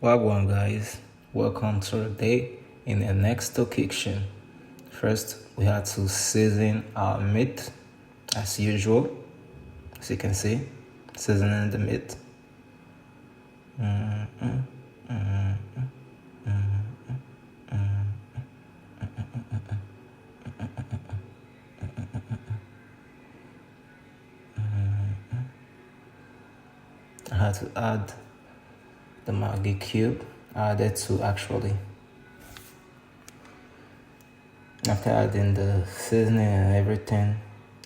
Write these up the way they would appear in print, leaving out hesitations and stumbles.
Wagwan guys, welcome to the day in the next kitchen. First, we had to season our meat as usual. As you can see, seasoning the meat. I had to add the Maggi cube. I added two actually. After adding the seasoning and everything,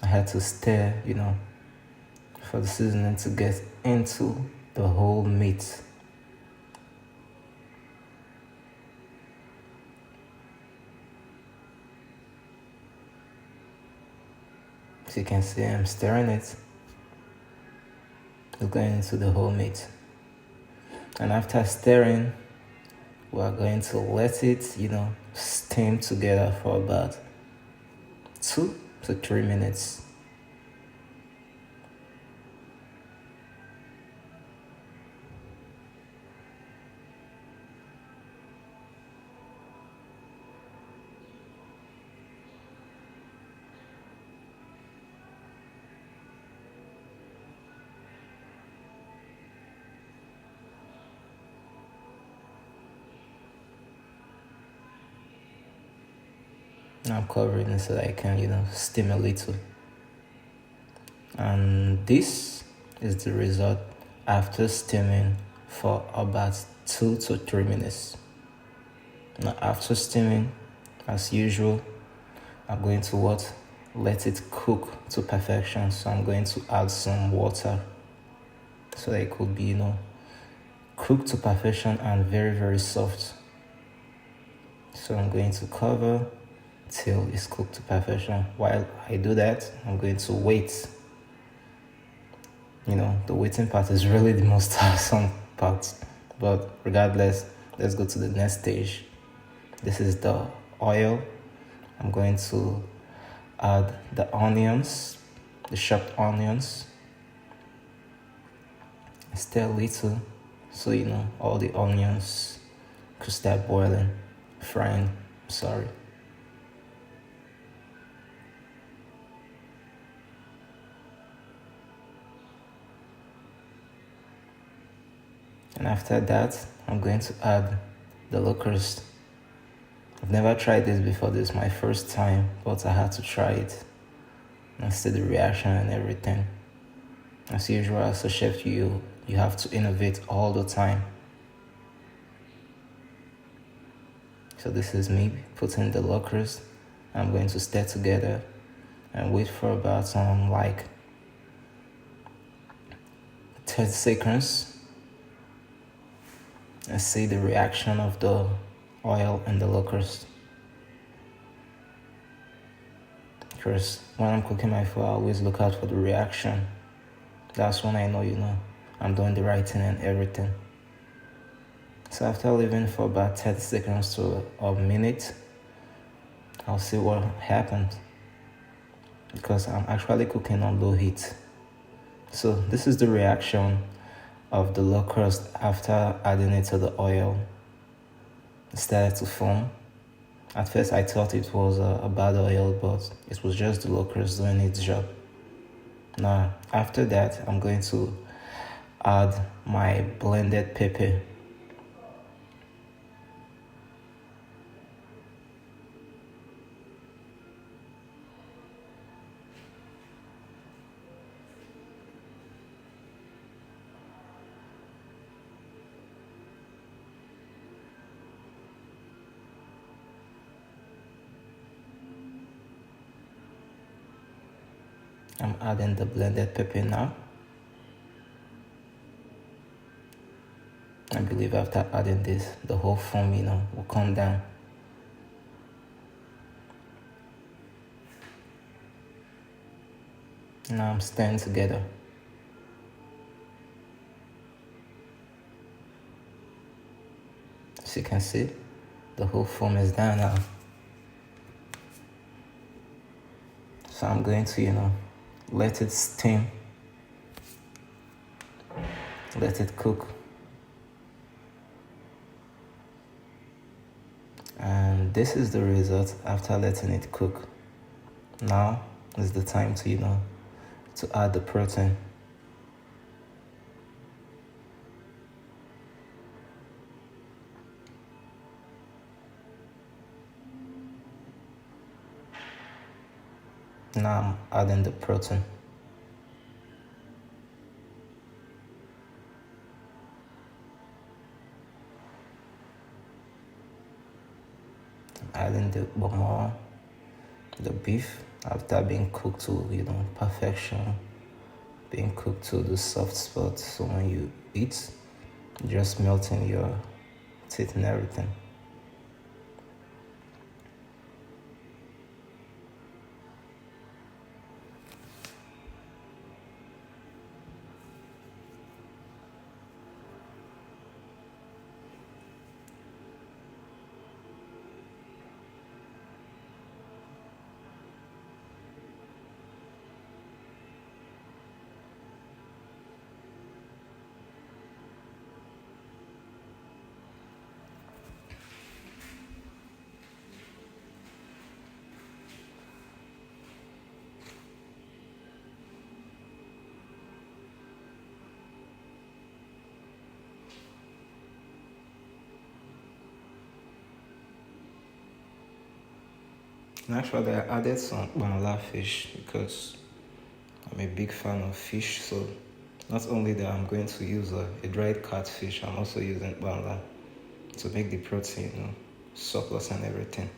I had to stir, for the seasoning to get into the whole meat. As you can see, I'm stirring it. It's going into the whole meat. And after stirring, we are going to let it, steam together for about 2 to 3 minutes. I'm covering it so that I can, steam a little. And this is the result after steaming for about 2 to 3 minutes. Now after steaming, as usual, I'm going to let it cook to perfection. So I'm going to add some water so that it could be, cooked to perfection and very, very soft. So I'm going to cover till it's cooked to perfection. While I do that, I'm going to wait. The waiting part is really the most awesome part. But regardless, let's go to the next stage. This is the oil. I'm going to add the onions, the chopped onions. Stir a little so all the onions could start boiling, frying, sorry. And after that, I'm going to add the locust. I've never tried this before. This is my first time, but I had to try it and see the reaction and everything. As usual, as a chef, you have to innovate all the time. So this is me putting the locust. I'm going to stir together and wait for about 30 seconds and see the reaction of the oil and the locust. First, when I'm cooking my food, I always look out for the reaction. That's when I know, I'm doing the right thing and everything. So after leaving for about 30 seconds to a minute, I'll see what happened. Because I'm actually cooking on low heat. So this is the reaction of the locust after adding it to the oil. It started to foam. At first I thought it was a bad oil, but it was just the locust doing its job. Now after that, I'm going to add my blended pepper. I'm adding the blended pepper now. I believe after adding this, the whole foam, will come down. Now I'm stirring together. As you can see, the whole foam is down now. So I'm going to, let it steam. Let it cook. And this is the result after letting it cook. Now is the time to to add the protein. Now I'm adding the protein. Adding the beef after being cooked to perfection, being cooked to the soft spot. So when you eat, just melting your teeth and everything. And actually, I added some banala fish because I'm a big fan of fish. So not only that, I'm going to use a dried catfish. I'm also using banala to make the protein, surplus and everything.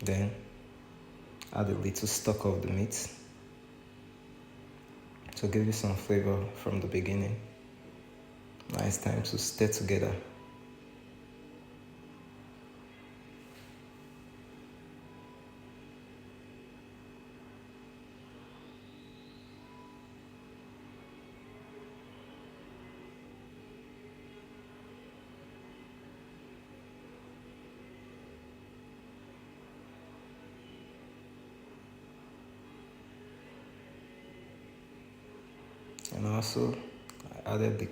Then add a little stock of the meat to give you some flavor from the beginning. Now it's time to stir together. And also, I added the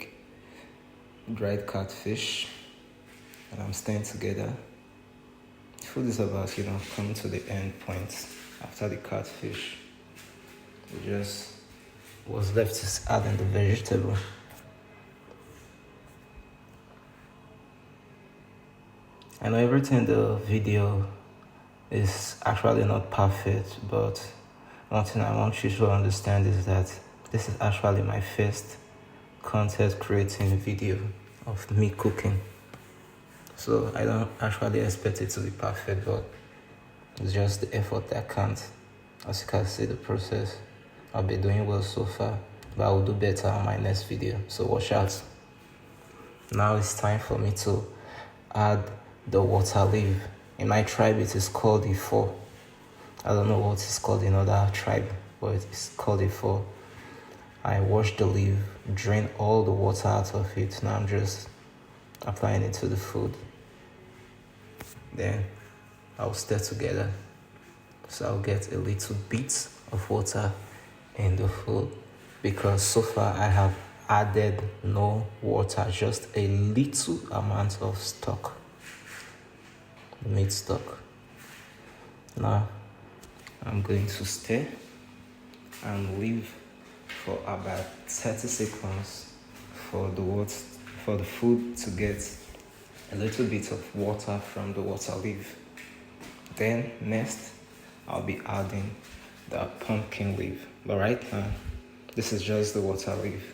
dried catfish, and I'm stirring together. Food is about, coming to the end point. After the catfish, it just was left is adding the vegetable. I know everything in the video is actually not perfect, but one thing I want you to understand is that this is actually my first content creating video of me cooking. So I don't actually expect it to be perfect, but it's just the effort that counts. As you can see the process, I've been doing well so far, but I will do better on my next video, so watch out. Now it's time for me to add the water leaf. In my tribe it is called ifo. I don't know what it's called in other tribe, but it's called ifo. I wash the leaf, drain all the water out of it. Now I'm just applying it to the food. Then I'll stir together. So I'll get a little bit of water in the food, because so far I have added no water, just a little amount of stock, meat stock. Now I'm going to stir and leave for about 30 seconds for the food to get a little bit of water from the water leaf. Then next I'll be adding the pumpkin leaf, but right now this is just the water leaf.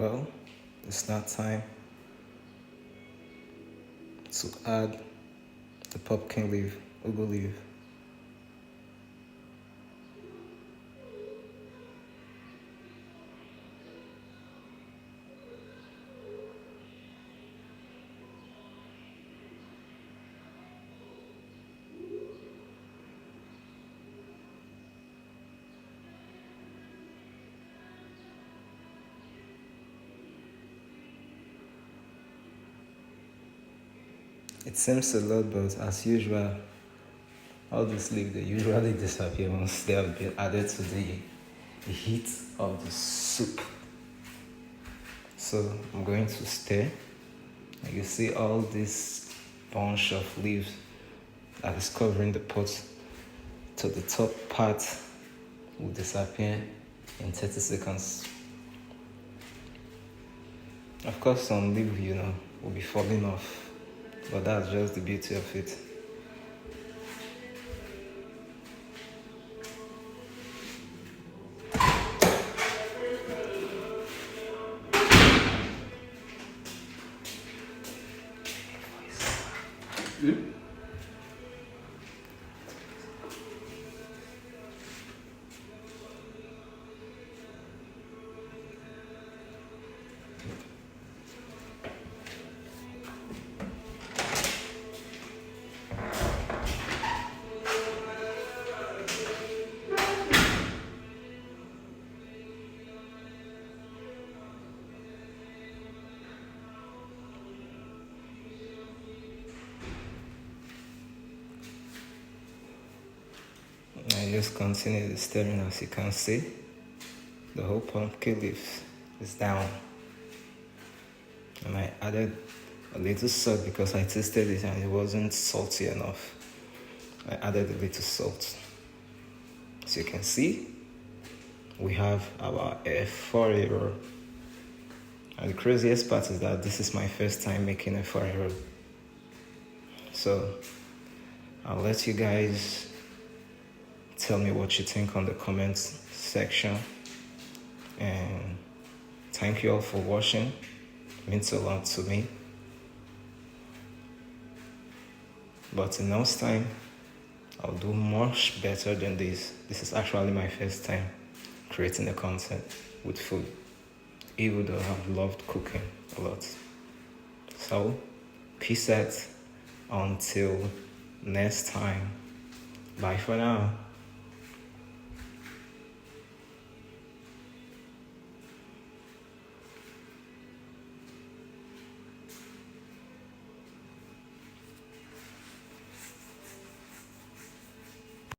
Well, it's now time to add the pumpkin leaf, ugu leaf. It seems a lot, but as usual, all these leaves they usually disappear once they have been added to the heat of the soup. So I'm going to stir. And you see all this bunch of leaves that is covering the pot to the top part will disappear in 30 seconds. Of course, some leaf, will be falling off, but that's just the beauty of it. I just continue the stirring. As you can see, the whole pumpkin leaf is down. And I added a little salt because I tasted it and it wasn't salty enough. I added a little salt. As you can see, we have our efo riro. And the craziest part is that this is my first time making efo riro. So I'll let you guys tell me what you think on the comments section. And thank you all for watching. It means a lot to me. But in next time, I'll do much better than this. This is actually my first time creating a content with food, even though I've loved cooking a lot. So, peace out until next time. Bye for now.